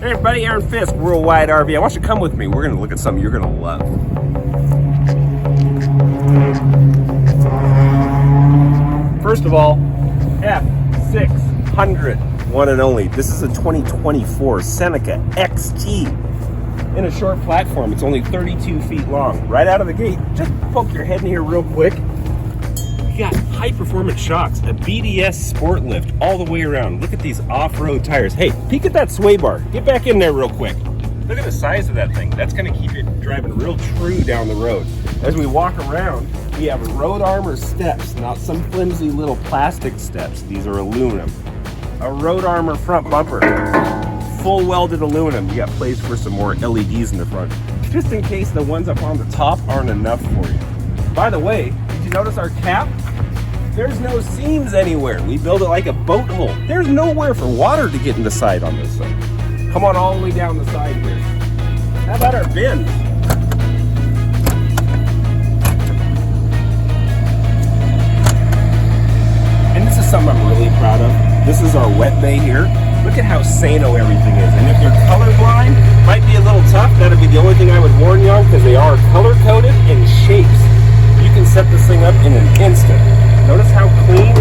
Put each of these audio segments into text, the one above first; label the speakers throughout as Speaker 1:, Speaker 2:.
Speaker 1: Hey everybody, Aaron Fisk, Worldwide RV. I want you to come with me. We're going to look at something you're going to love. First of all, F600, one and only. This is a 2024 Seneca XT in a short platform. It's only 32 feet long. Right out of the gate, just poke your head in here real quick. You got high performance shocks, a BDS sport lift all the way around. Look at these off-road tires. Hey, peek at that sway bar. Get back in there real quick. Look at the size of that thing. That's going to keep it driving real true down the road. As we walk around, we have road armor steps, not some flimsy little plastic steps. These are aluminum. A road armor front bumper, full welded aluminum. You got place for some more LEDs in the front, just in case the ones up on the top aren't enough for you. By the way, did you notice our cap? There's no seams anywhere. We build it like a boat hole. There's nowhere for water to get in the side on this thing. Come on all the way down the side here. How about our bins? And this is something I'm really proud of. This is our wet bay here. Look at how sano everything is. And if you're colorblind, might be a little tough. That'd be the only thing I would warn you on, because they are color-coded in shapes. You can set this thing up in an instant. Notice how clean.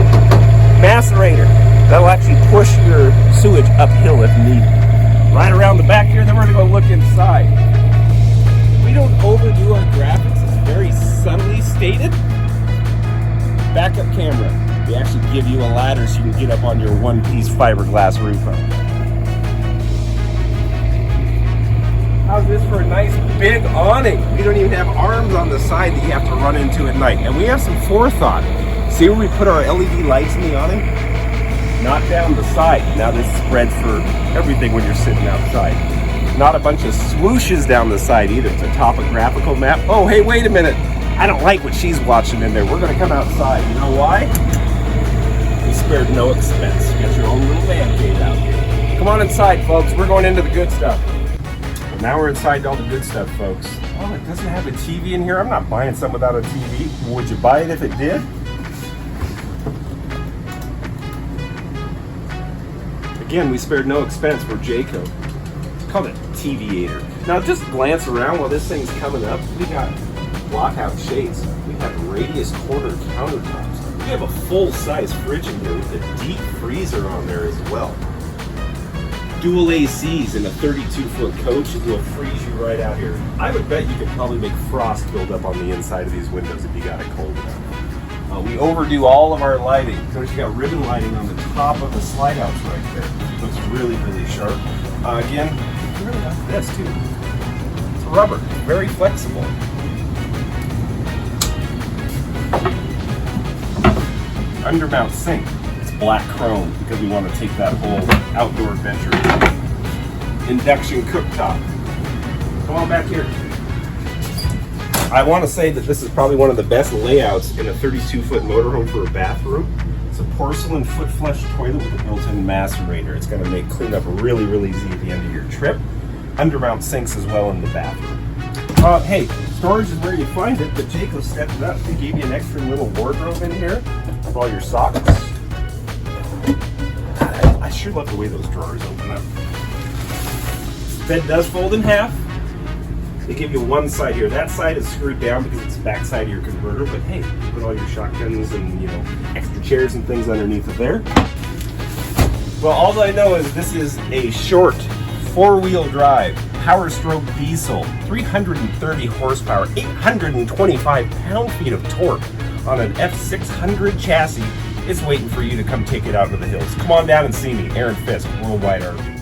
Speaker 1: Macerator. That'll actually push your sewage uphill if needed. Right around the back here, then we're going to go look inside. We don't overdo our graphics. It's very subtly stated. Backup camera. We actually give you a ladder so you can get up on your one-piece fiberglass roof. How's this for a nice big awning? We don't even have arms on the side that you have to run into at night. And we have some forethought. See where we put our LED lights in the awning? Not down the side. Now this spreads for everything when you're sitting outside. Not a bunch of swooshes down the side either. It's a topographical map. Oh, hey, wait a minute. I don't like what she's watching in there. We're going to come outside. You know why? We spared no expense. You got your own little man cave out here. Come on inside, folks. We're going into the good stuff. Well, now we're inside all the good stuff, folks. Oh, it doesn't have a TV in here. I'm not buying something without a TV. Would you buy it if it did? Again, we spared no expense. We're Jayco. It's called a TVator. Now just glance around while this thing's coming up. We got lockout shades. We have radius corner countertops. We have a full-size fridge in here with a deep freezer on there as well. Dual ACs in a 32-foot coach will freeze you right out here. I would bet you could probably make frost build up on the inside of these windows if you got it cold enough. We overdo all of our lighting. Notice you got ribbon lighting on the top of the slide outs right there. Looks really, really sharp. Again, you really like this too. It's rubber, very flexible. Undermount sink. It's black chrome because we want to take that whole outdoor adventure. Induction cooktop. Come on back here. I want to say that this is probably one of the best layouts in a 32-foot motorhome for a bathroom. It's a porcelain foot flush toilet with a built-in macerator. It's going to make cleanup really, really easy at the end of your trip. Undermount sinks as well in the bathroom. Hey, storage is where you find it, but Jayco stepped it up. They gave you an extra little wardrobe in here with all your socks. I sure love the way those drawers open up. Bed does fold in half. They give you one side here. That side is screwed down because it's the back side of your converter, but hey, you put all your shotguns and, you know, extra chairs and things underneath it there. Well, all I know is this is a short four-wheel drive, power stroke diesel, 330 horsepower, 825 pound-feet of torque on an F600 chassis. It's waiting for you to come take it out to the hills. Come on down and see me, Aaron Fisk, Worldwide RV.